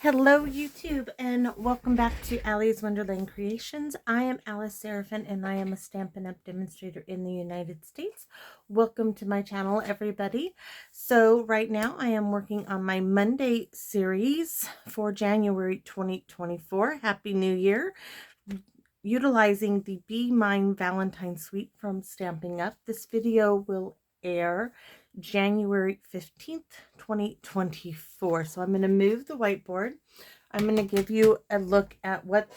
Hello YouTube and welcome back to Allie's Wonderland Creations. I am Alice Seraphin and I am a Stampin' Up! Demonstrator in the United States. Welcome to my channel, everybody. So right now I am working on my Monday series for January 2024. Happy New Year. Utilizing the Be Mine Valentine suite from Stampin' Up! This video will air January 15th, 2024. So I'm going to move the whiteboard. I'm going to give you a look at what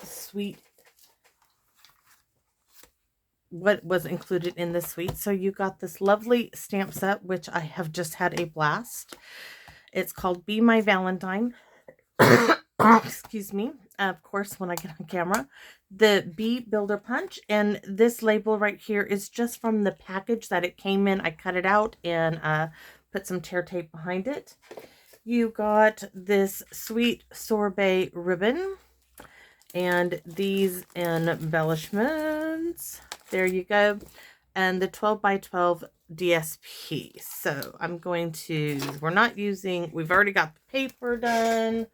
was included in the suite. So you got this lovely stamp set, which I have just had a blast. It's called Be My Valentine. Excuse me. Of course, when I get on camera, the Bee Builder Punch, and this label right here is just from the package that it came in. I cut it out and put some tear tape behind it. You got this sweet sorbet ribbon and these embellishments. There you go. And the 12 by 12 DSP. So I'm going to, we've already got the paper done.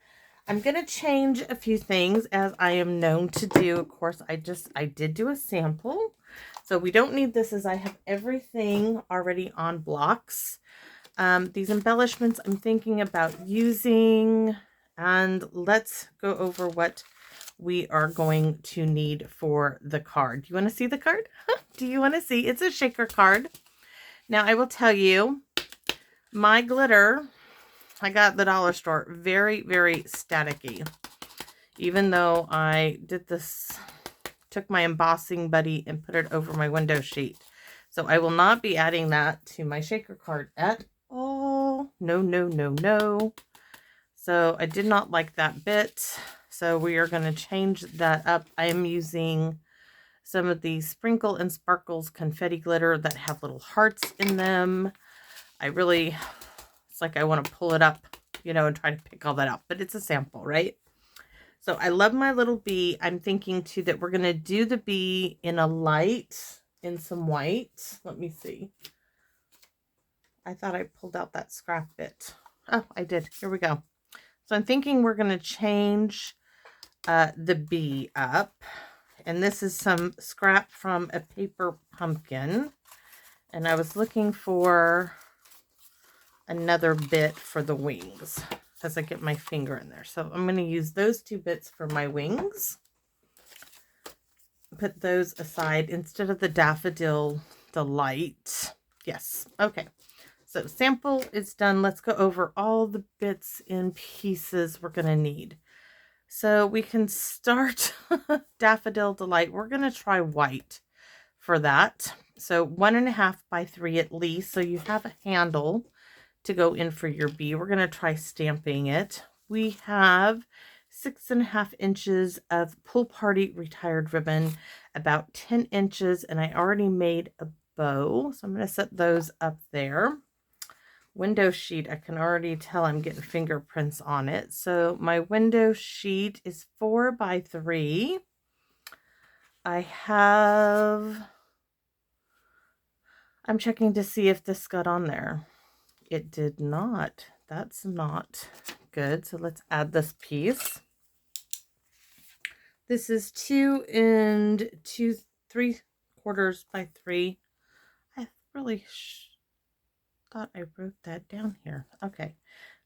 I'm going to change a few things as I am known to do. Of course, I did do a sample. So we don't need this as I have everything already on blocks. These embellishments I'm thinking about using, and let's go over what we are going to need for the card. Do you want to see the card? Do you want to see? It's a shaker card. Now I will tell you, my glitter, I got at the dollar store, very, very staticky. Even though I did this, took my embossing buddy and put it over my window sheet. So I will not be adding that to my shaker card at all. No, no, no, no. So I did not like that bit. So we are going to change that up. I am using some of the Sprinkle and Sparkles confetti glitter that have little hearts in them. It's like I want to pull it up, you know, and try to pick all that out. But it's a sample, right? So I love my little bee. I'm thinking too that we're going to do the bee in a light, in some white. Let me see. I thought I pulled out that scrap bit. Oh, I did. Here we go. So I'm thinking we're going to change the bee up. And this is some scrap from a paper pumpkin. And I was looking for another bit for the wings as I get my finger in there. So I'm going to use those two bits for my wings. Put those aside instead of the Daffodil Delight. Yes. Okay. So sample is done. Let's go over all the bits and pieces we're going to need. So we can start Daffodil Delight. We're going to try white for that. So 1.5 by 3 at least. So you have a handle to go in for your bee. We're going to try stamping it. We have 6.5 inches of Pool Party retired ribbon, about 10 inches, and I already made a bow. So I'm going to set those up there. Window sheet, I can already tell I'm getting fingerprints on it. So my window sheet is 4 by 3. I'm checking to see if this got on there. It did not. That's not good. So let's add this piece. This is 2 3/4 by 3. I really thought I wrote that down here. Okay,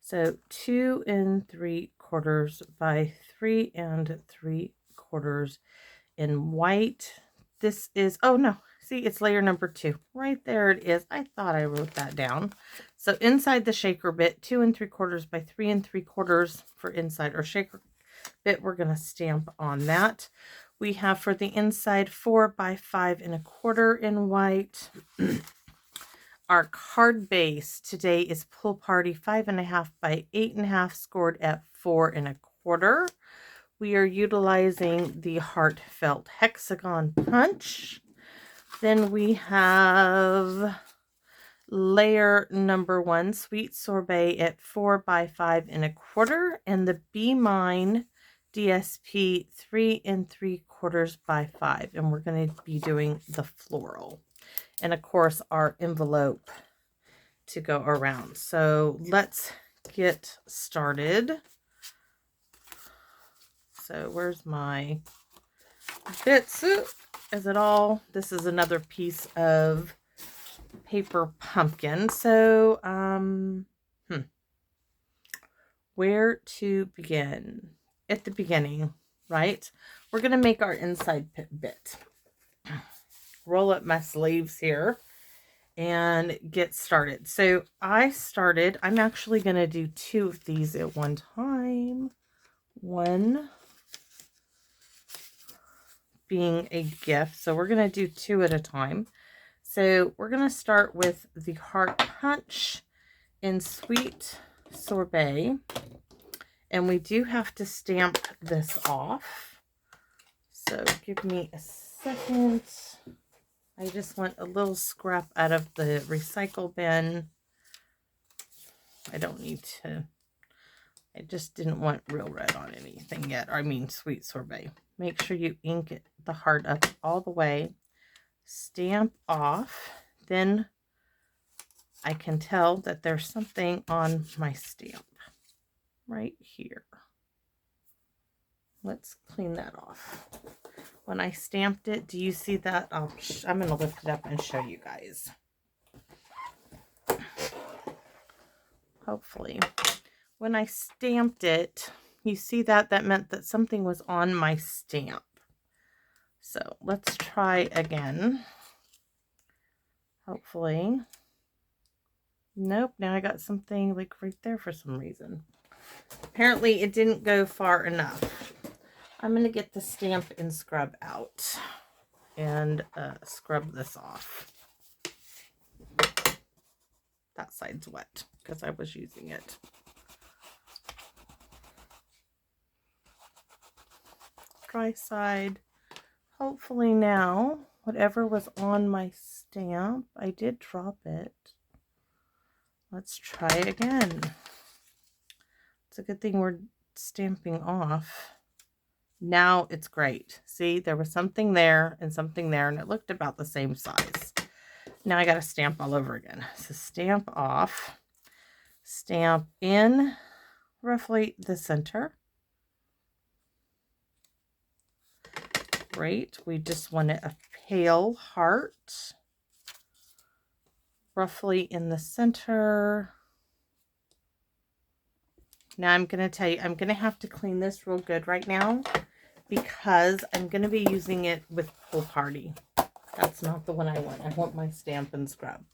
so 2 3/4 by 3 3/4 in white. This is, oh no, see, it's layer number 2. Right there it is. I thought I wrote that down. So inside the shaker bit, 2 3/4 by 3 3/4 for inside our shaker bit. We're going to stamp on that. We have for the inside 4 by 5 1/4 in white. Our card base today is Pool Party 5.5 by 8.5, scored at 4 1/4. We are utilizing the Heartfelt Hexagon punch. Then we have layer number 1, Sweet Sorbet at 4 by 5 1/4, and the Be Mine DSP 3 3/4 by 5. And we're going to be doing the floral. And of course our envelope to go around. So let's get started. So where's my bits? Is it all? This is another piece of paper pumpkin. So, where to begin? At the beginning, right? We're going to make our inside bit. Roll up my sleeves here and get started. So I'm actually going to do 2 of these at one time. One being a gift. So we're going to do 2 at a time. So we're going to start with the Heart Punch in Sweet Sorbet. And we do have to stamp this off. So give me a second. I just want a little scrap out of the recycle bin. I don't need to. I just didn't want real red on anything yet. I mean Sweet Sorbet. Make sure you ink it, the heart up all the way. Stamp off. Then I can tell that there's something on my stamp right here. Let's clean that off. When I stamped it, do you see that? I'm going to lift it up and show you guys. Hopefully. When I stamped it, you see that? That meant that something was on my stamp. So let's try again. Hopefully. Nope, now I got something like right there for some reason. Apparently it didn't go far enough. I'm going to get the stamp and scrub out and scrub this off. That side's wet because I was using it. Dry side. Hopefully now, whatever was on my stamp, I did drop it. Let's try again. It's a good thing we're stamping off. Now it's great. See, there was something there, and it looked about the same size. Now I got to stamp all over again. So stamp off, stamp in roughly the center. Great. We just want a pale heart, roughly in the center. Now I'm going to tell you, I'm going to have to clean this real good right now because I'm going to be using it with Poolparty. That's not the one I want. I want my stamp and scrub.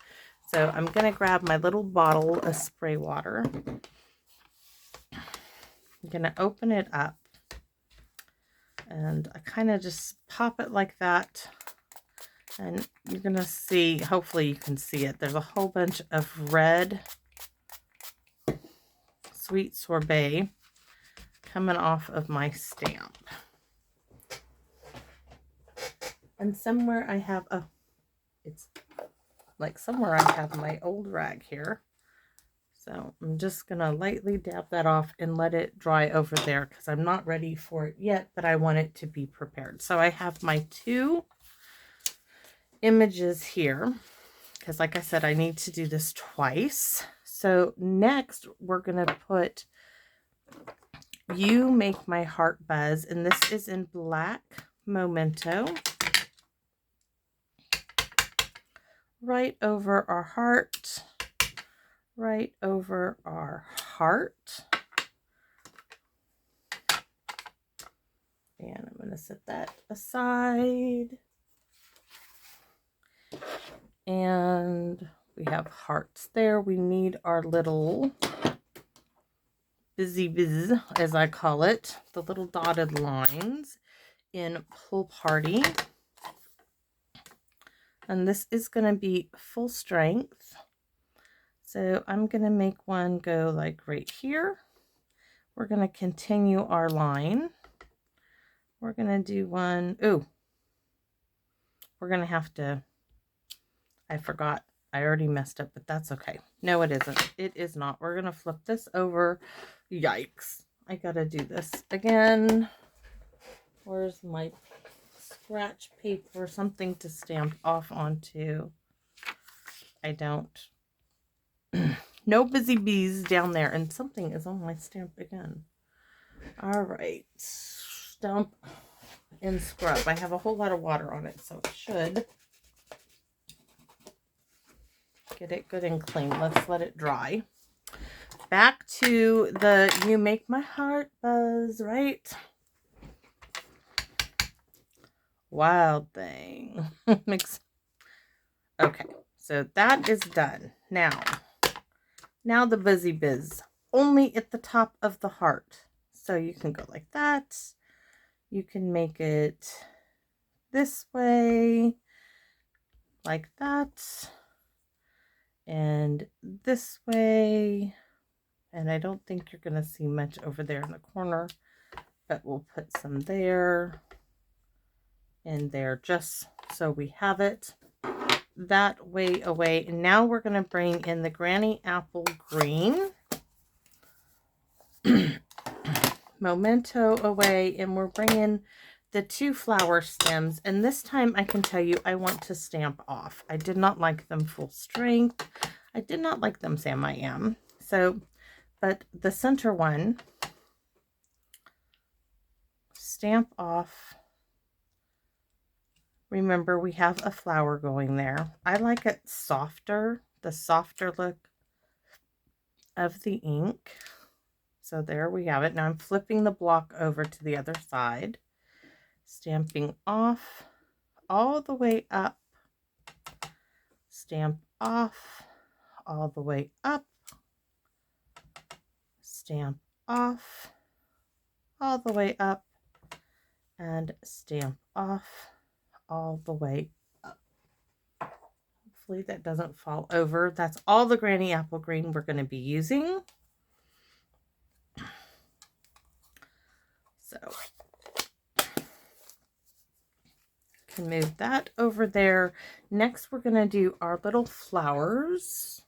So I'm going to grab my little bottle of spray water. I'm going to open it up. And I kind of just pop it like that. And you're going to see, hopefully you can see it. There's a whole bunch of red Sweet Sorbet coming off of my stamp. And somewhere I have it's like somewhere I have my old rag here. So I'm just going to lightly dab that off and let it dry over there because I'm not ready for it yet, but I want it to be prepared. So I have my 2 images here because like I said, I need to do this twice. So next we're going to put You Make My Heart Buzz, and this is in black Memento. Right over our heart. Right over our heart. And I'm going to set that aside. And we have hearts there. We need our little busy biz, as I call it, the little dotted lines in Poolparty. And this is going to be full strength. So I'm going to make one go like right here. We're going to continue our line. We're going to do one. Ooh, we're going to have to, I forgot. I already messed up, but that's okay. No, it isn't. It is not. We're going to flip this over. Yikes. I got to do this again. Where's my scratch paper? Something to stamp off onto. I don't. No busy bees down there. And something is on my stamp again. All right. stump and scrub. I have a whole lot of water on it, so it should get it good and clean. Let's let it dry. Back to the You Make My Heart Buzz, right? Wild Thing. Mix. Okay, so that is done. Now the Busy Biz. Only at the top of the heart. So you can go like that. You can make it this way, like that, and this way. And I don't think you're going to see much over there in the corner, but we'll put some there and there just so we have it that way away. And now we're going to bring in the Granny Apple Green Memento away, and we're bringing the 2 flower stems. And this time I can tell you I want to stamp off. I did not like them full strength. I did not like them Sam I Am. So, but the center one, stamp off. Remember, we have a flower going there. I like it softer, the softer look of the ink. So there we have it. Now I'm flipping the block over to the other side, stamping off all the way up, stamp off all the way up, stamp off all the way up, and stamp off all the way up. Hopefully that doesn't fall over. That's all the Granny Apple Green we're going to be using. So can move that over there. Next we're going to do our little flowers.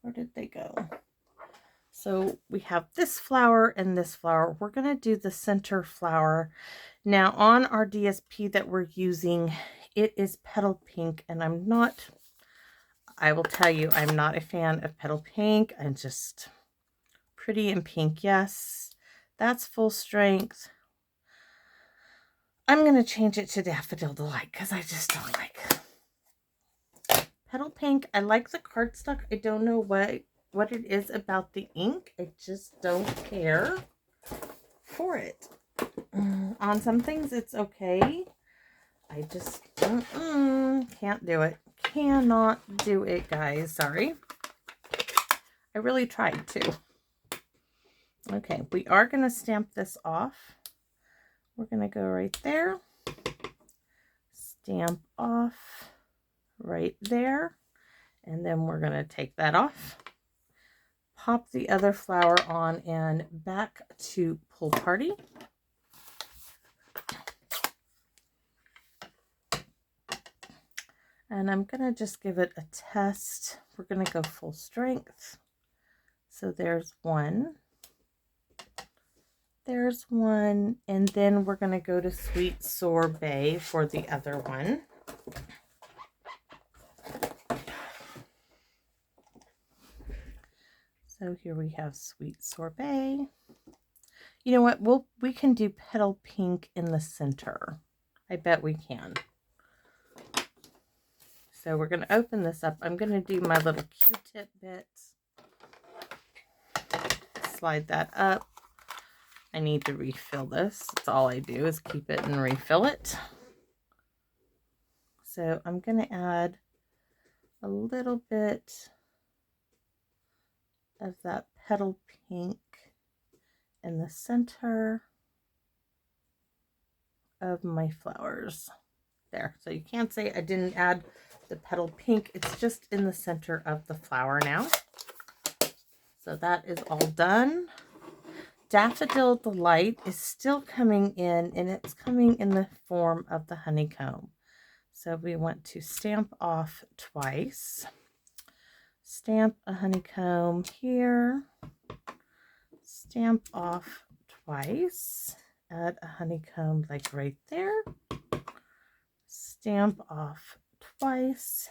Where did they go? So we have this flower and this flower. We're going to do the center flower. Now on our DSP that we're using, it is petal pink, and I will tell you, I'm not a fan of petal pink. I'm just pretty in pink. Yes, that's full strength. I'm going to change it to Daffodil Delight because I just don't like petal pink. I like the cardstock. I don't know what it is about the ink. I just don't care for it. On some things it's okay. I just can't do it. Cannot do it, guys. Sorry. I really tried to. Okay, we are going to stamp this off. We're going to go right there. Stamp off right there. And then we're going to take that off. Pop the other flower on and back to Pool Party. And I'm going to just give it a test. We're going to go full strength. So there's one. There's one. And then we're going to go to Sweet Sorbet for the other one. So here we have Sweet Sorbet. You know what? We can do petal pink in the center. I bet we can. So we're going to open this up. I'm going to do my little Q-tip bits. Slide that up. I need to refill this. That's all I do is keep it and refill it. So I'm going to add a little bit of that petal pink in the center of my flowers. There. So you can't say I didn't add the petal pink. It's just in the center of the flower now. So that is all done. Daffodil Delight is still coming in, and it's coming in the form of the honeycomb. So we want to stamp off twice. Stamp a honeycomb here. Stamp off twice. Add a honeycomb like right there. Stamp off twice,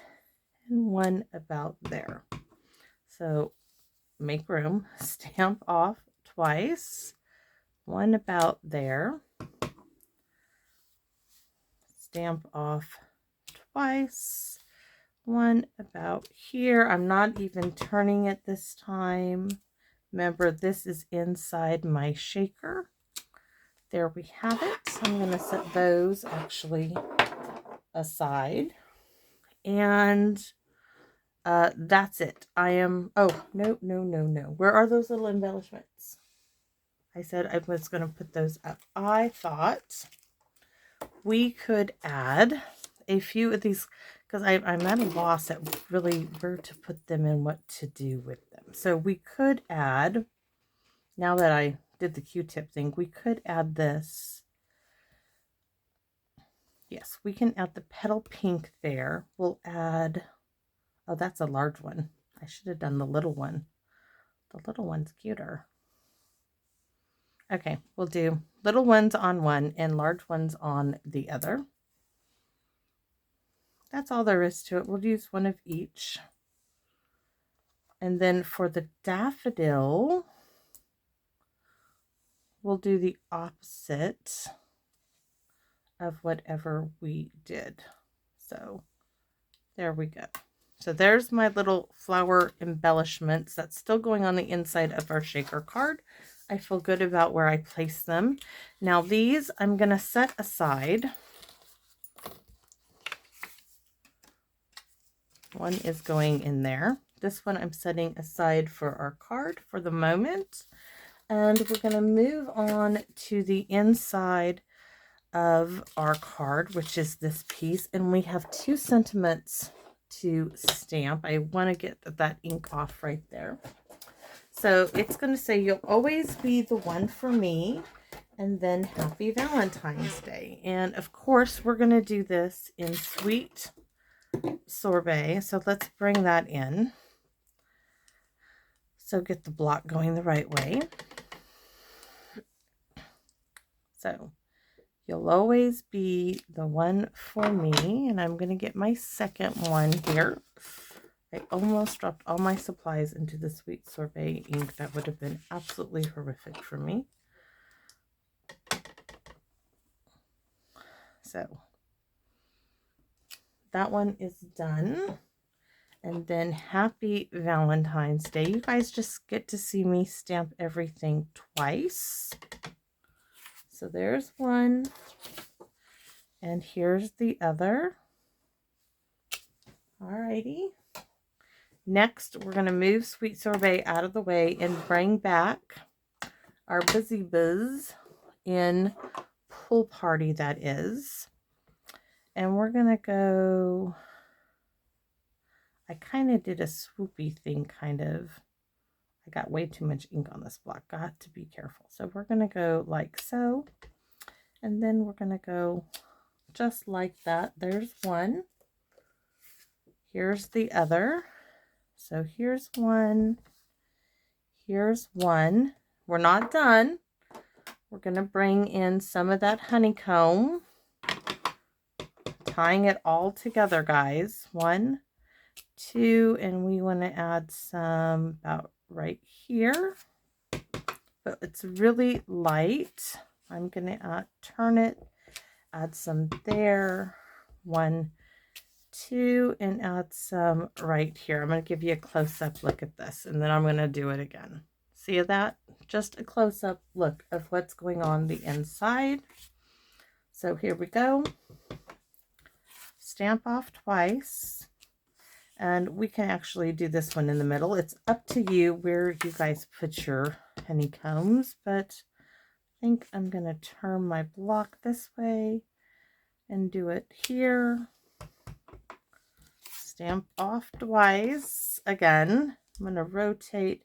and one about there. So make room. Stamp off twice, one about there, stamp off twice. One about here. I'm not even turning it this time. Remember, this is inside my shaker. There we have it. I'm going to set those actually aside. And that's it. I am, oh, no. Where are those little embellishments? I said I was going to put those up. I thought we could add a few of these, because I'm at a loss at really where to put them and what to do with them. So we could add, now that I did the Q-tip thing, we could add this. Yes, we can add the petal pink there. We'll add, oh, that's a large one. I should have done the little one. The little one's cuter. Okay, we'll do little ones on one and large ones on the other. That's all there is to it. We'll use one of each. And then for the daffodil, we'll do the opposite of whatever we did. So there we go. So there's my little flower embellishments. That's still going on the inside of our shaker card. I feel good about where I place them. Now these I'm going to set aside. One is going in there. This one I'm setting aside for our card for the moment. And we're going to move on to the inside of our card, which is this piece. And we have 2 sentiments to stamp. I want to get that ink off right there. So it's going to say, "You'll always be the one for me," and then "Happy Valentine's Day." And of course, we're going to do this in Sweet Sorbet. So let's bring that in. So get the block going the right way. So, "You'll always be the one for me." And I'm going to get my second one here. I almost dropped all my supplies into the Sweet Sorbet ink. That would have been absolutely horrific for me. So that one is done. And then Happy Valentine's Day. You guys just get to see me stamp everything twice. So there's one. And here's the other. Alrighty. Next, we're going to move Sweet Sorbet out of the way and bring back our Busy Buzz in Pool Party, that is. And we're going to go, I kind of did a swoopy thing, kind of. I got way too much ink on this block. Got to be careful. So we're going to go like so. And then we're going to go just like that. There's one. Here's the other. So here's one. Here's one. We're not done. We're going to bring in some of that honeycomb. Tying it all together, guys. 1, 2, and we want to add some about right here. But it's really light. I'm going to turn it, add some there. 1, 2, and add some right here. I'm going to give you a close-up look at this, and then I'm going to do it again. See that? Just a close-up look of what's going on the inside. So here we go. Stamp off twice. And we can actually do this one in the middle. It's up to you where you guys put your honeycombs, but I think I'm going to turn my block this way and do it here. Stamp off twice. Again, I'm going to rotate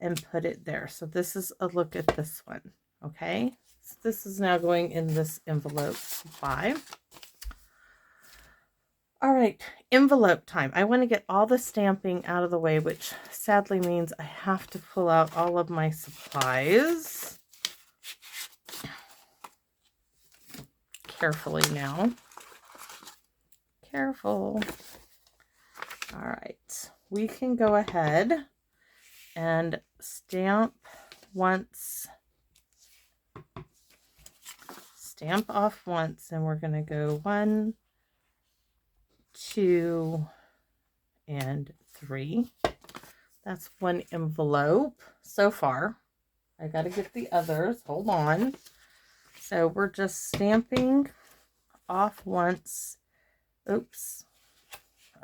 and put it there. So this is a look at this one. Okay, so this is now going in this envelope supply. All right, envelope time. I want to get all the stamping out of the way, which sadly means I have to pull out all of my supplies. Carefully now. Careful. All right, we can go ahead and stamp once stamp off once, and we're going to go 1, 2, and 3. That's one envelope so far. I got to get the others. Hold on. So we're just stamping off once. Oops.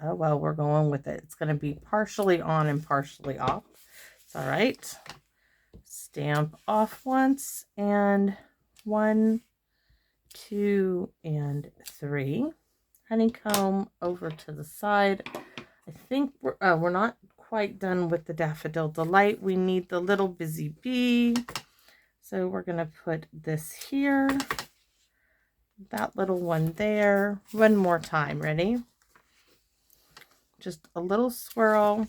Oh, well, we're going with it. It's going to be partially on and partially off. It's all right. Stamp off once, and 1, 2, and 3. Honeycomb over to the side. I think we're not quite done with the Daffodil Delight. We need the Little Busy Bee. So we're going to put this here, that little one there. One more time. Ready? Just a little swirl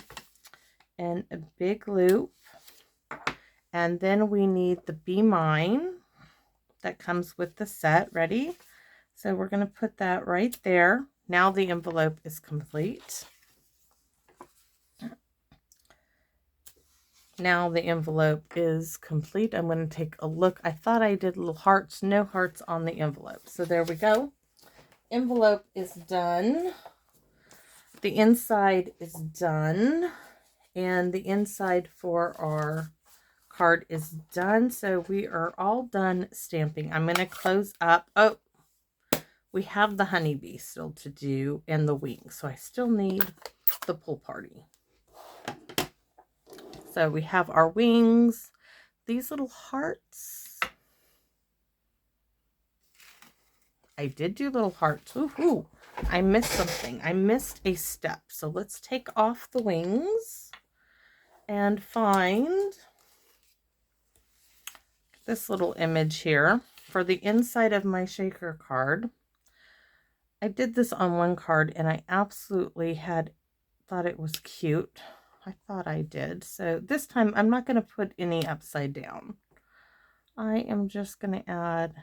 and a big loop. And then we need the Be Mine that comes with the set. Ready? So we're going to put that right there. Now the envelope is complete. Now the envelope is complete. I'm going to take a look. I thought I did little hearts. No hearts on the envelope. So there we go. Envelope is done. The inside is done. And the inside for our card is done. So we are all done stamping. I'm going to close up. Oh, we have the honeybee still to do and the wings. So I still need the pool party. So we have our wings, these little hearts. I did do little hearts. Ooh, I missed something. I missed a step. So let's take off the wings and find this little image here for the inside of my shaker card. I did this on one card and I absolutely thought it was cute. I thought I did. So this time I'm not going to put any upside down. I am just going to add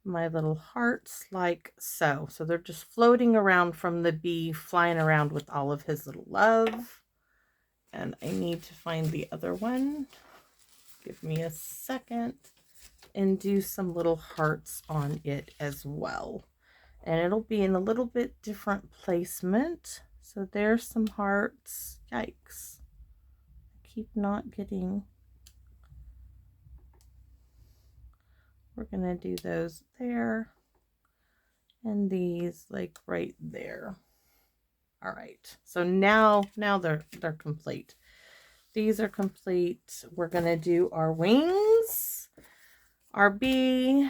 my little hearts like so. So they're just floating around from the bee, flying around with all of his little love. And I need to find the other one. Give me a second. And do some little hearts on it as well. And it'll be in a little bit different placement. So there's some hearts. Yikes. I keep not getting. We're going to do those there. And these like right there. All right. So now they're complete. These are complete. We're going to do our wings, our bee,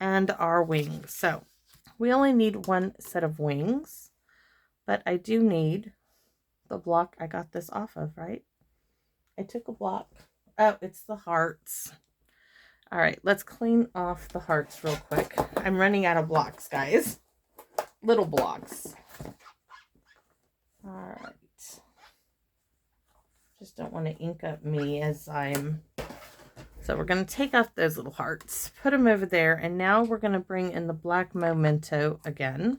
and our wings. So we only need one set of wings. But I do need the block I got this off of, right? I took a block. Oh, it's the hearts. All right, let's clean off the hearts real quick. I'm running out of blocks, guys. Little blocks. All right. Just don't want to ink up me as I'm... So we're going to take off those little hearts, put them over there, and now we're going to bring in the black memento again.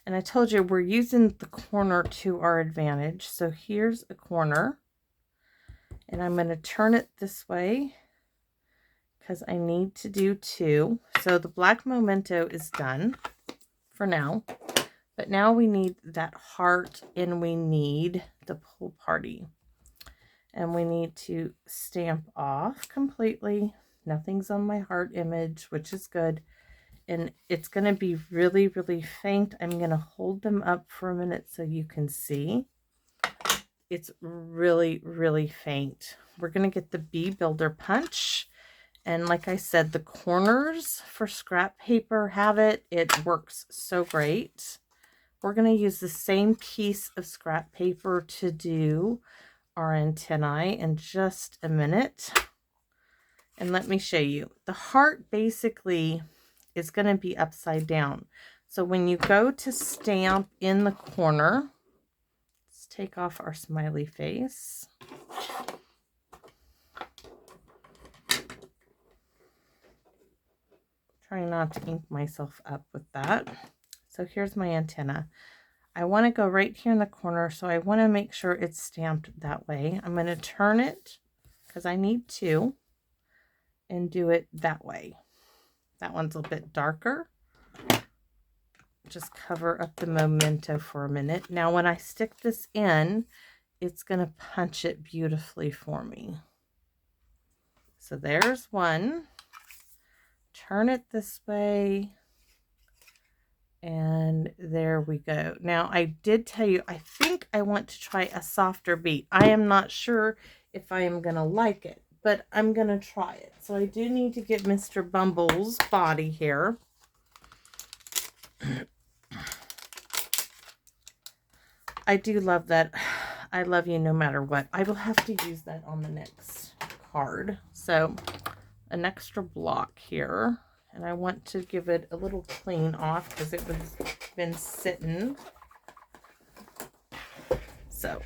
And I told you we're using the corner to our advantage. So here's a corner. And I'm going to turn it this way because I need to do 2. So the black memento is done for now. But now we need that heart and we need the pool party. And we need to stamp off completely. Nothing's on my heart image, which is good. And it's going to be really, really faint. I'm going to hold them up for a minute so you can see. It's really, really faint. We're going to get the Bee Builder Punch. And like I said, the corners for scrap paper have it. It works so great. We're going to use the same piece of scrap paper to do our antennae in just a minute. And let me show you. The heart basically is going to be upside down. So when you go to stamp in the corner, let's take off our smiley face. Trying not to ink myself up with that. So here's my antenna. I want to go right here in the corner, so I want to make sure it's stamped that way. I'm going to turn it because I need 2. and do it that way. That one's a bit darker. Just cover up the memento for a minute. Now when I stick this in, it's going to punch it beautifully for me. So there's one. Turn it this way. And there we go. Now, I did tell you, I think I want to try a softer beat. I am not sure if I am going to like it, but I'm going to try it. So I do need to get Mr. Bumble's body here. I do love that. I love you no matter what. I will have to use that on the next card. So an extra block here. And I want to give it a little clean off because it was been sitting. So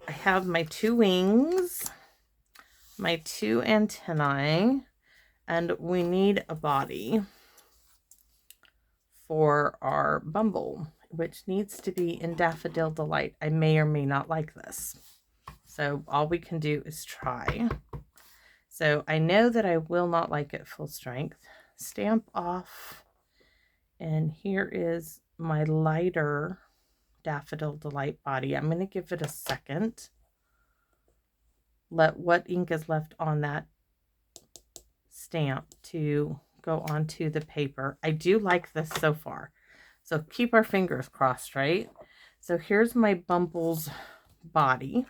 I have my 2 wings, my 2 antennae, and we need a body for our Bumble, which needs to be in Daffodil Delight. I may or may not like this. So all we can do is try. So I know that I will not like it full strength. Stamp off, and here is my lighter Daffodil Delight body. I'm going to give it a second. Let what ink is left on that stamp to go onto the paper. I do like this so far. So keep our fingers crossed, right? So here's my Bumble's body.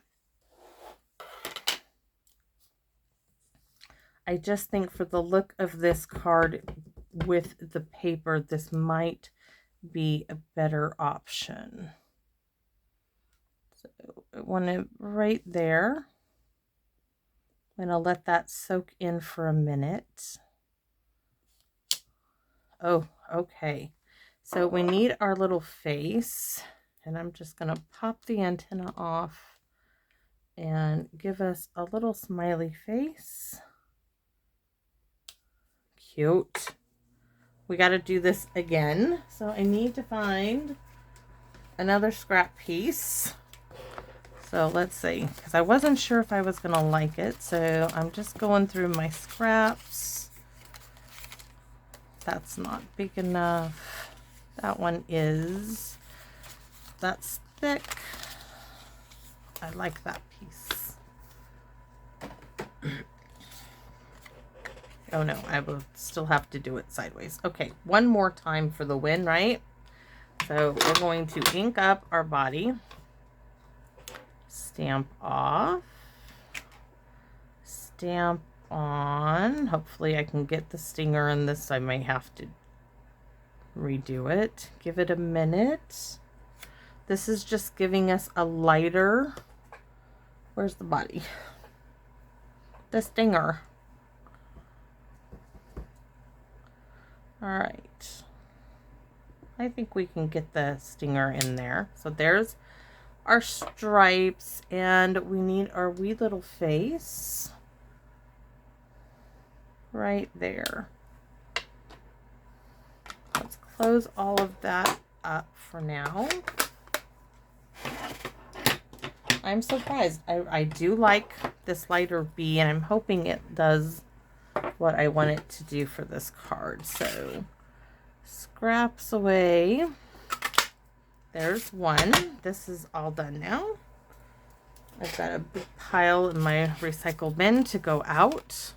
I just think for the look of this card with the paper, this might be a better option. So I want it right there. I'm going to let that soak in for a minute. Oh, okay. So we need our little face, and I'm just going to pop the antenna off and give us a little smiley face. Cute. We got to do this again. So I need to find another scrap piece. So let's see, because I wasn't sure if I was going to like it. So I'm just going through my scraps. That's not big enough. That one is. That's thick. I like that piece. Oh no, I will still have to do it sideways. Okay, one more time for the win, right? So we're going to ink up our body. Stamp off. Stamp on. Hopefully I can get the stinger in this. I may have to redo it. Give it a minute. This is just giving us a lighter. Where's the body? The stinger. All right. I think we can get the stinger in there. So there's our stripes, and we need our wee little face right there. Let's close all of that up for now. I'm surprised. I do like this lighter B, and I'm hoping it does what I want it to do for this card. So scraps away. There's one. This is all done now. I've got a big pile in my recycle bin to go out.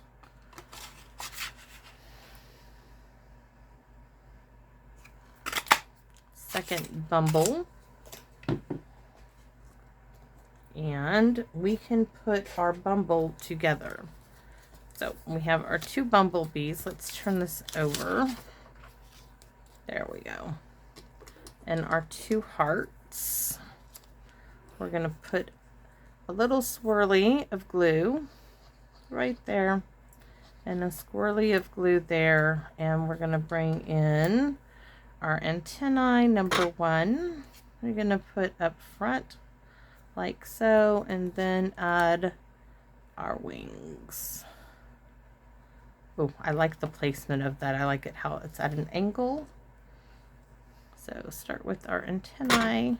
Second Bumble. And we can put our Bumble together. So we have our 2 bumblebees. Let's turn this over. There we go. And our 2 hearts. We're going to put a little swirly of glue right there. And a swirly of glue there. And we're going to bring in our antennae, number 1. We're going to put up front like so. And then add our wings. Oh, I like the placement of that. I like it how it's at an angle. So start with our antennae.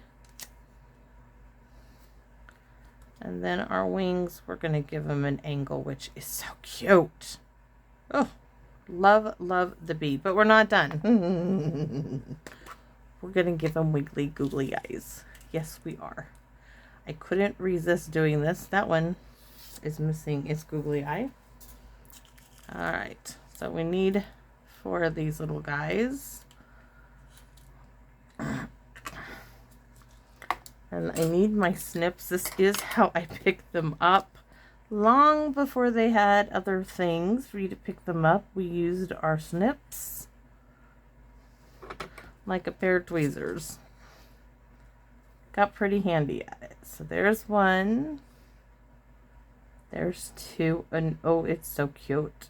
And then our wings, we're going to give them an angle, which is so cute. Oh, love, love the bee. But we're not done. We're going to give them wiggly googly eyes. Yes, we are. I couldn't resist doing this. That one is missing its googly eye. All right. So we need 4 of these little guys. And I need my snips. This is how I picked them up. Long before they had other things for you to pick them up, we used our snips like a pair of tweezers. Got pretty handy at it. So there's 1. There's 2. And oh, it's so cute.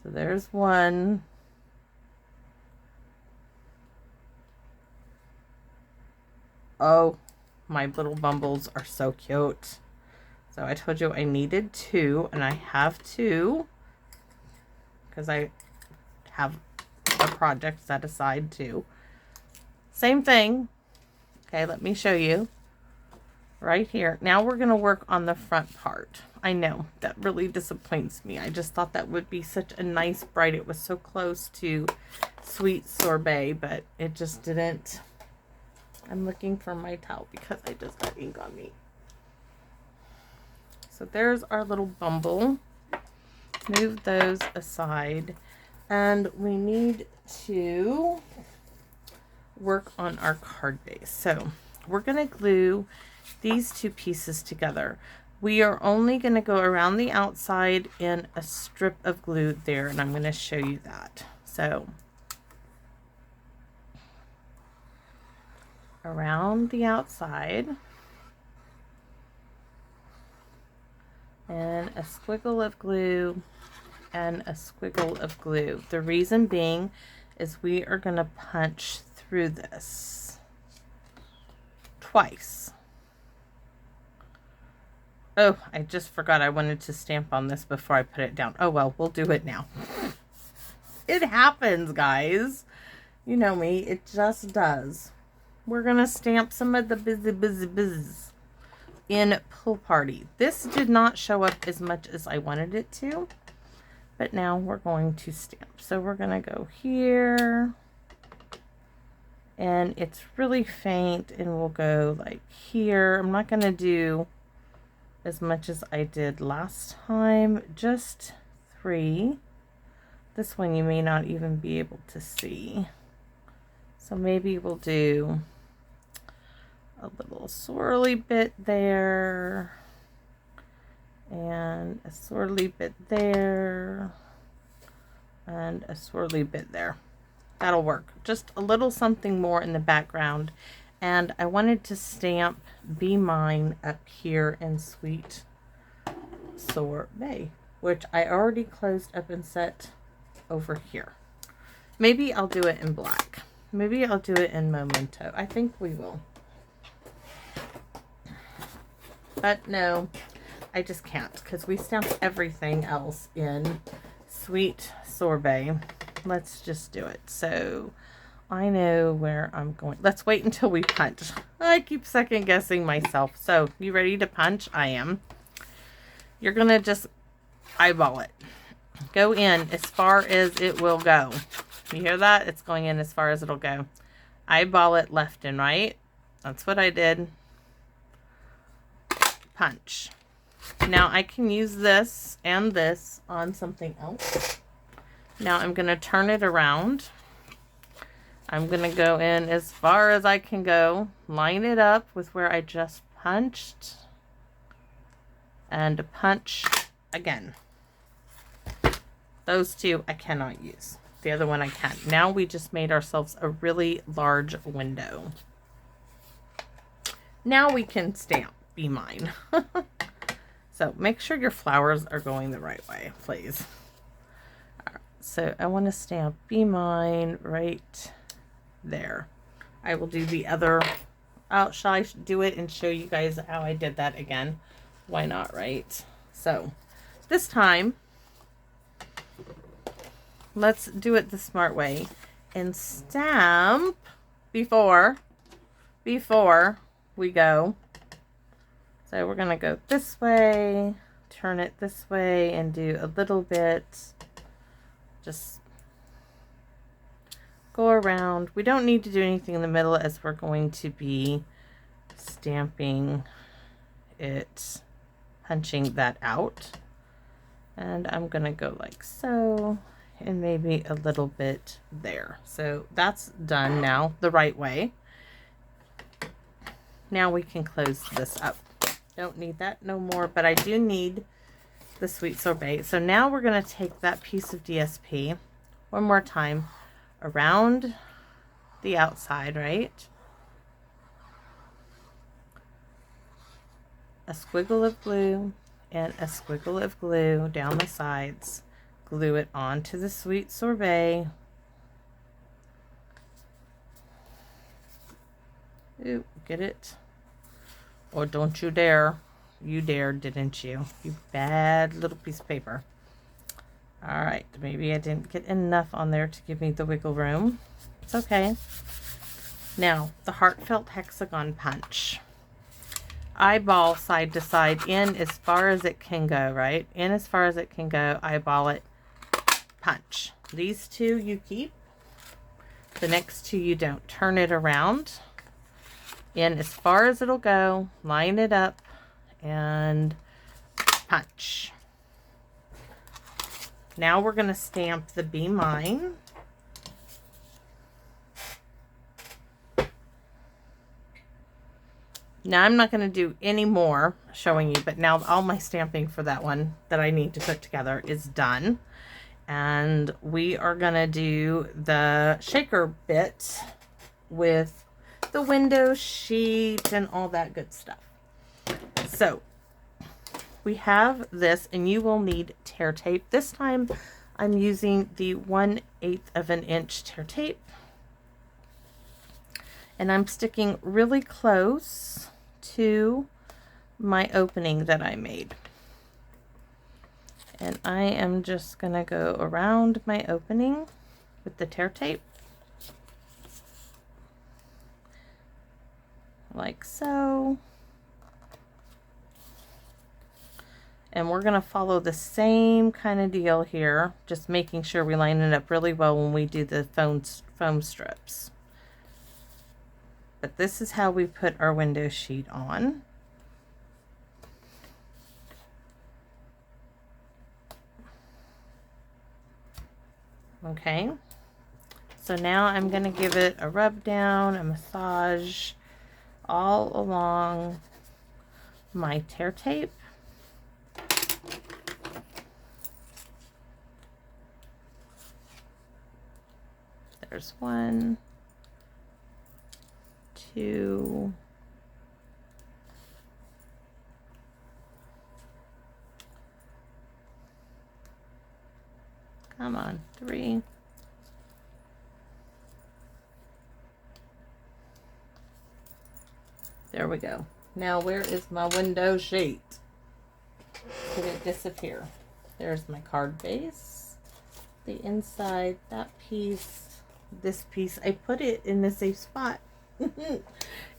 So there's 1. Oh, my little bumbles are so cute. So I told you I needed 2, and I have 2 because I have a project set aside too. Same thing. Okay, let me show you right here. Now we're going to work on the front part. I know that really disappoints me. I just thought that would be such a nice bright. It was so close to Sweet Sorbet, but it just didn't. I'm looking for my towel because I just got ink on me. So there's our little bumble. Move those aside. And we need to work on our card base. So we're going to glue these 2 pieces together. We are only going to go around the outside in a strip of glue there, and I'm going to show you that. So around the outside, and a squiggle of glue and a squiggle of glue. The reason being is we are going to punch through this twice. Oh, I just forgot I wanted to stamp on this before I put it down. Oh well, we'll do it now. It happens, guys. You know me, it just does. We're going to stamp some of the busy in Pool Party. This did not show up as much as I wanted it to, but now we're going to stamp. So we're going to go here, and it's really faint, and we'll go like here. I'm not going to do as much as I did last time, just 3. This one you may not even be able to see. So maybe we'll do a little swirly bit there, and a swirly bit there, and a swirly bit there. That'll work. Just a little something more in the background. And I wanted to stamp Be Mine up here in Sweet Sorbet, which I already closed up and set over here. Maybe I'll do it in black. Maybe I'll do it in Memento. I think we will. But no, I just can't because we stamped everything else in Sweet Sorbet. Let's just do it. So I know where I'm going. Let's wait until we punch. I keep second guessing myself. So you ready to punch? I am. You're going to just eyeball it. Go in as far as it will go. You hear that? It's going in as far as it'll go. Eyeball it left and right. That's what I did. Punch. Now I can use this and this on something else. Now I'm going to turn it around. I'm going to go in as far as I can go. Line it up with where I just punched. And punch again. Those 2 I cannot use. The other one I can. Now we just made ourselves a really large window. Now we can stamp Be Mine. So make sure your flowers are going the right way, please. All right, so I want to stamp Be Mine right there. I will do the other. Shall I do it and show you guys how I did that again? Why not, right? So this time, let's do it the smart way and stamp before we go. So we're going to go this way, turn it this way, and do a little bit just go around. We don't need to do anything in the middle as we're going to be stamping it, punching that out. And I'm going to go like so, and maybe a little bit there. So that's done now the right way. Now we can close this up. Don't need that no more, but I do need the sweet sorbet. So now we're going to take that piece of DSP one more time around the outside, right? A squiggle of glue and a squiggle of glue down the sides. Glue it onto the sweet sorbet. Ooh, get it? Or don't you dare. You dared, didn't you? You bad little piece of paper. All right, maybe I didn't get enough on there to give me the wiggle room. It's okay. Now, the Heartfelt Hexagon punch. Eyeball side to side, in as far as it can go, right? In as far as it can go, eyeball it, punch. These two you keep. The next two you don't. Turn it around. In as far as it'll go, line it up, and punch. Now we're going to stamp the Be Mine. Now I'm not going to do any more showing you, but now all my stamping for that one that I need to put together is done. And we are going to do the shaker bit with the window sheet and all that good stuff. So we have this, and you will need tear tape. This time I'm using the 1/8 of an inch tear tape, and I'm sticking really close to my opening that I made. And I am just going to go around my opening with the tear tape. Like so. And we're going to follow the same kind of deal here, just making sure we line it up really well when we do the foam strips. But this is how we put our window sheet on. Okay, so now I'm going to give it a rub down, a massage all along my tear tape. There's 1, 2, come on, 3, there we go. Now where is my window sheet? Did it disappear? There's my card base, the inside, that piece, this piece. I put it in the safe spot.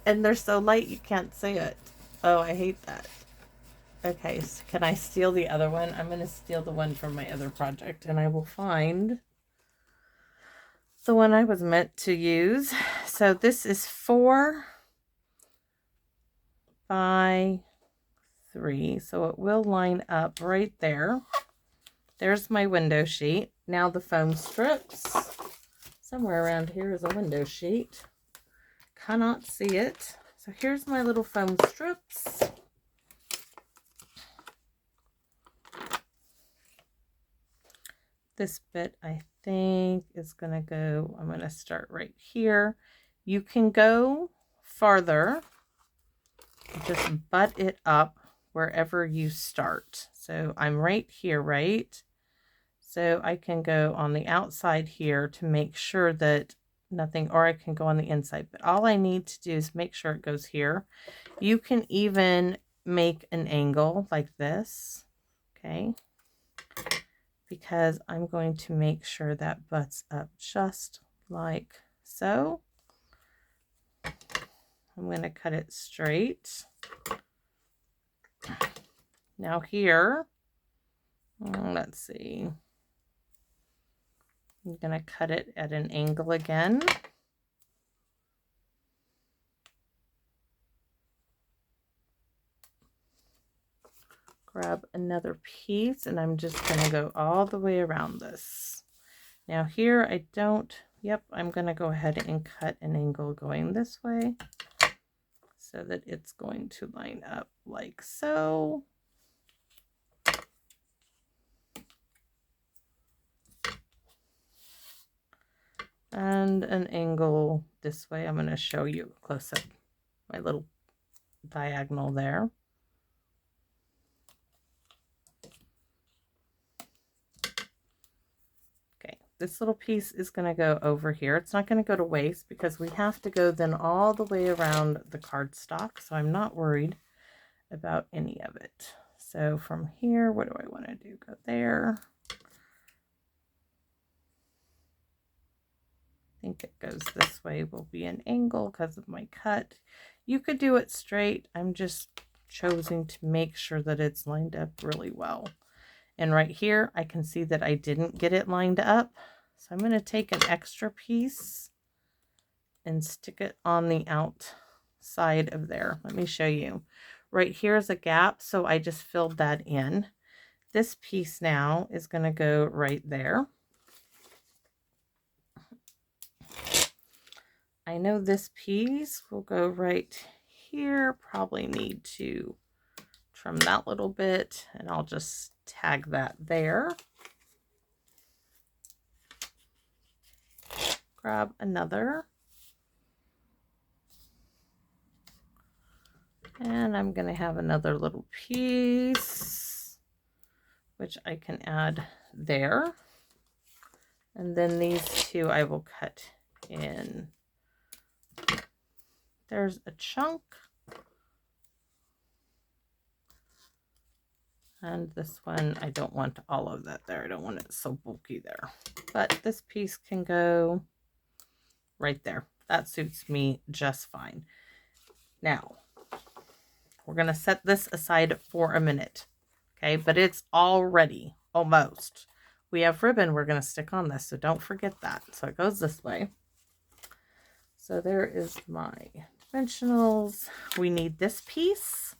And they're so light you can't see it. Oh, I hate that. Okay, so can I steal the other one? I'm going to steal the one from my other project, and I will find the one I was meant to use. So this is 4 by 3. So it will line up right there. There's my window sheet. Now the foam strips. Somewhere around here is a window sheet. Cannot see it. So here's my little foam strips. This bit I think is going to go, I'm going to start right here. You can go farther. Just butt it up wherever you start. So I'm right here, right? So I can go on the outside here to make sure that nothing, or I can go on the inside. But all I need to do is make sure it goes here. You can even make an angle like this, okay? Because I'm going to make sure that butts up just like so. I'm going to cut it straight. Now here, let's see. I'm going to cut it at an angle again. Grab another piece, and I'm just going to go all the way around this. Now here I don't, I'm going to go ahead and cut an angle going this way so that it's going to line up like so. And an angle this way. I'm going to show you close up my little diagonal there. Okay, this little piece is going to go over here. It's not going to go to waste because we have to go then all the way around the cardstock. So I'm not worried about any of it. So from here, what do I want to do? Go there. I think it goes this way will be an angle because of my cut. You could do it straight. I'm just choosing to make sure that it's lined up really well. And right here, I can see that I didn't get it lined up. So I'm going to take an extra piece and stick it on the outside of there. Let me show you. Right here is a gap, so I just filled that in. This piece now is going to go right there. I know this piece will go right here. Probably need to trim that little bit, and I'll just tag that there. Grab another. And I'm going to have another little piece, which I can add there. And then these two I will cut in. There's a chunk. And this one, I don't want all of that there. I don't want it so bulky there. But this piece can go right there. That suits me just fine. Now, we're going to set this aside for a minute. Okay, but it's all ready, almost. We have ribbon we're going to stick on this, so don't forget that. So it goes this way. So there is my dimensionals. We need this piece.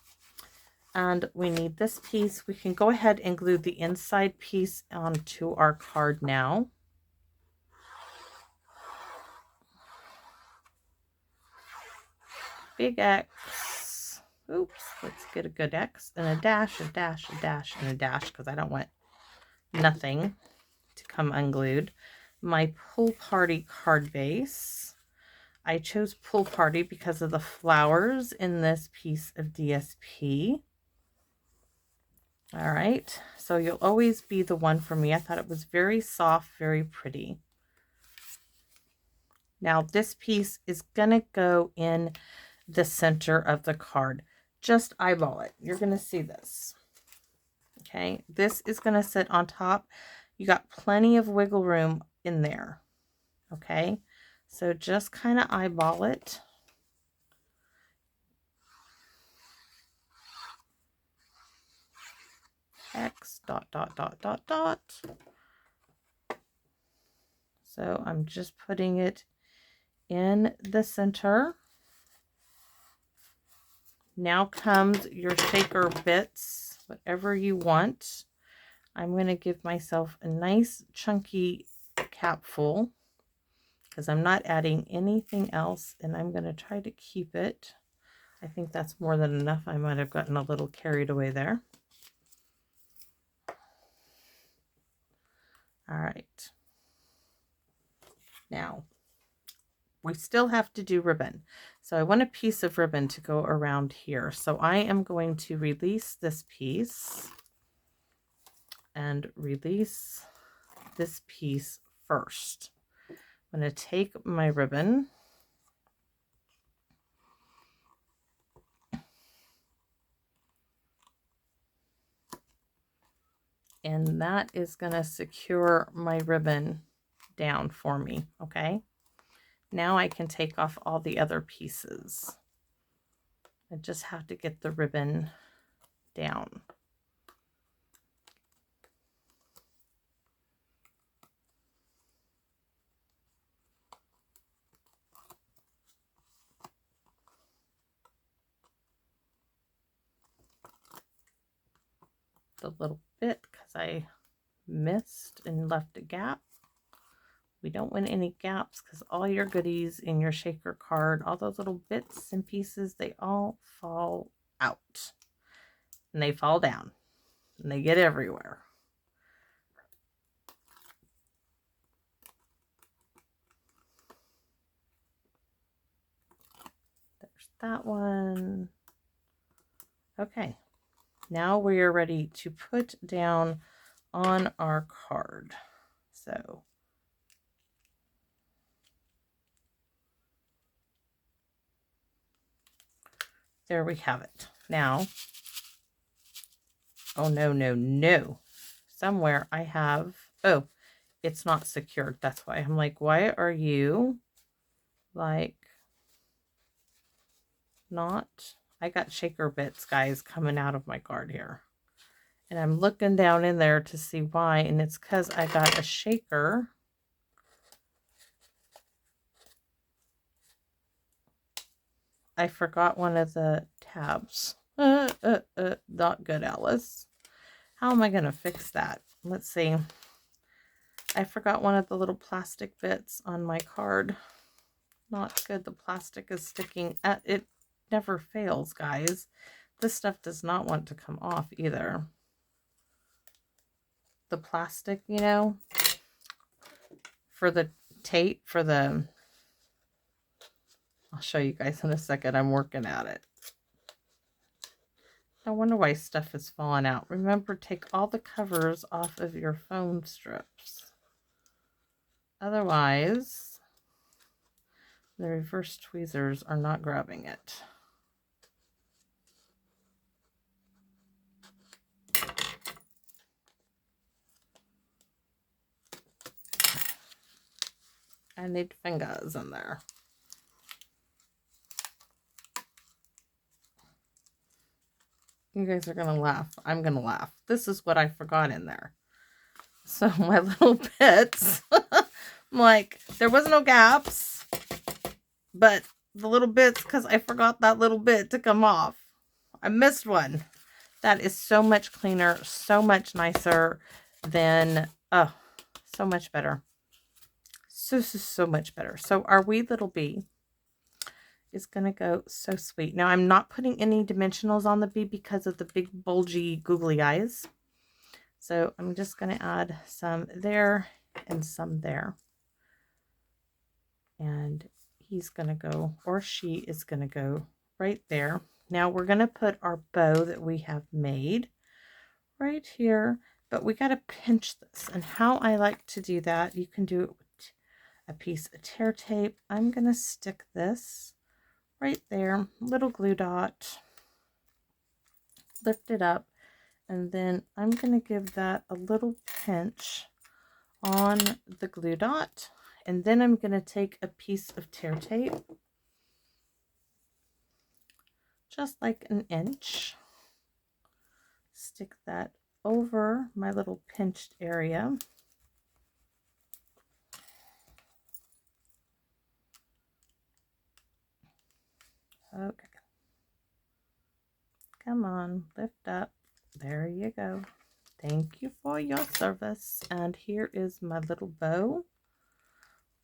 And we need this piece. We can go ahead and glue the inside piece onto our card now. Big X. Oops, let's get a good X and a dash, a dash, a dash, and a dash because I don't want nothing to come unglued. My Pool Party card base. I chose Pool Party because of the flowers in this piece of DSP. All right, so you'll always be the one for me. I thought it was very soft, very pretty. Now this piece is gonna go in the center of the card. Just eyeball it. You're gonna see this. Okay, this is gonna sit on top. You got plenty of wiggle room in there. Okay, so just kind of eyeball it. X dot dot dot dot dot. So I'm just putting it in the center. Now comes your shaker bits, whatever you want. I'm going to give myself a nice chunky capful because I'm not adding anything else, and I'm going to try to keep it. I think that's more than enough. I might have gotten a little carried away there. All right. Now, we still have to do ribbon. So I want a piece of ribbon to go around here. So I am going to release this piece and release this piece first. I'm going to take my ribbon and that is going to secure my ribbon down for me. Okay. Now I can take off all the other pieces. I just have to get the ribbon down. the little bit because I missed and left a gap. We don't want any gaps because all your goodies in your shaker card, all those little bits and pieces, they all fall out. And they fall down. And they get everywhere. There's that one. Okay. Now we are ready to put down on our card. So there we have it. Now, oh no, no, no. Somewhere I have, oh, it's not secured. That's why I'm like, why are you like not? I got shaker bits, guys, coming out of my card here. And I'm looking down in there to see why. And it's because I got a shaker. I forgot one of the tabs. Not good, Alice. How am I going to fix that? Let's see. I forgot one of the little plastic bits on my card. Not good. The plastic is sticking. It never fails, guys. This stuff does not want to come off either. The plastic, you know, for the tape, for the... I'll show you guys in a second. I'm working at it. I wonder why stuff is falling out. Remember, take all the covers off of your foam strips. Otherwise, the reverse tweezers are not grabbing it. I need fingers in there. You guys are going to laugh. I'm going to laugh. This is what I forgot in there. So my little bits, I'm like, there was no gaps, but the little bits, because I forgot that little bit to come off. I missed one. That is so much cleaner, so much nicer than, oh, so much better. So much better. So our wee little bee is going to go so sweet. Now, I'm not putting any dimensionals on the bee because of the big, bulgy, googly eyes. So I'm just going to add some there and some there. And he's going to go, or she is going to go right there. Now, we're going to put our bow that we have made right here. But we got to pinch this. And how I like to do that, you can do it with a piece of tear tape. I'm going to stick this right there, little glue dot, lift it up, and then I'm going to give that a little pinch on the glue dot, and then I'm going to take a piece of tear tape, just like an inch, stick that over my little pinched area. Okay. Come on, lift up. There you go. Thank you for your service. And here is my little bow,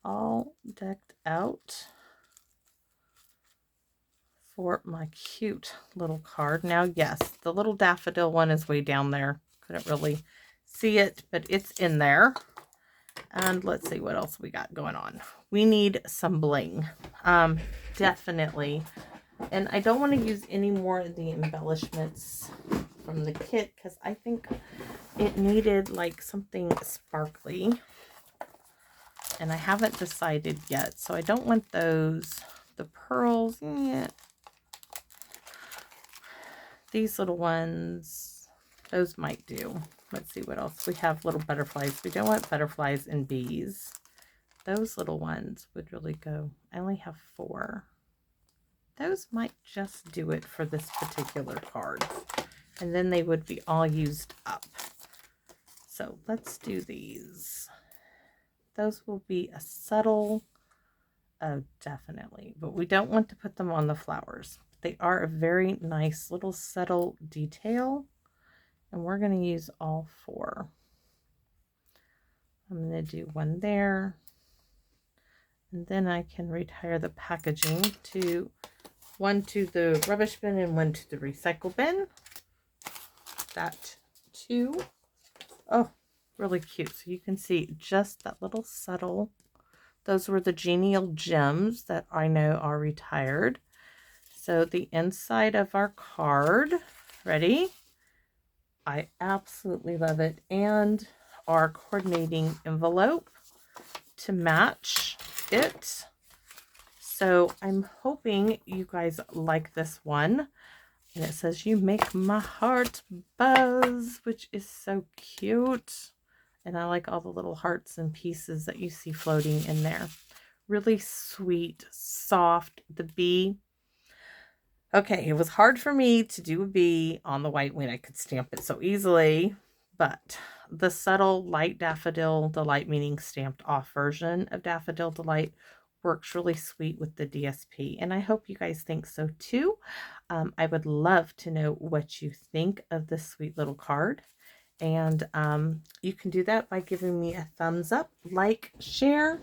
all decked out for my cute little card. Now, yes, the little daffodil one is way down there. Couldn't really see it, but it's in there. And let's see what else we got going on. We need some bling. Definitely. And I don't want to use any more of the embellishments from the kit because I think it needed like something sparkly. And I haven't decided yet. So I don't want those. The pearls, yeah. These little ones, those might do. Let's see what else. We have little butterflies. We don't want butterflies and bees. Those little ones would really go. I only have 4. Those might just do it for this particular card. And then they would be all used up. So let's do these. Those will be a subtle, oh, definitely. But we don't want to put them on the flowers. They are a very nice little subtle detail. And we're going to use all 4. I'm going to do one there. And then I can retire the packaging to one to the rubbish bin and one to the recycle bin. That too. Oh, really cute. So you can see just that little subtle. Those were the genial gems that I know are retired. So the inside of our card, ready? I absolutely love it. And our coordinating envelope to match it. So I'm hoping you guys like this one. And it says, "You make my heart buzz," which is so cute. And I like all the little hearts and pieces that you see floating in there. Really sweet, soft. The bee. Okay, it was hard for me to do a bee on the white when I could stamp it so easily. But the subtle light daffodil delight, meaning stamped off version of daffodil delight, works really sweet with the DSP. And I hope you guys think so too. I would love to know what you think of this sweet little card. And you can do that by giving me a thumbs up, like, share,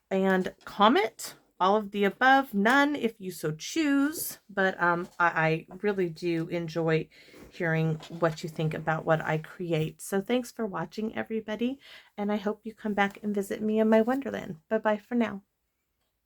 and comment. All of the above, none if you so choose. But I really do enjoy hearing what you think about what I create. So thanks for watching, everybody. And I hope you come back and visit me in my Wonderland. Bye-bye for now.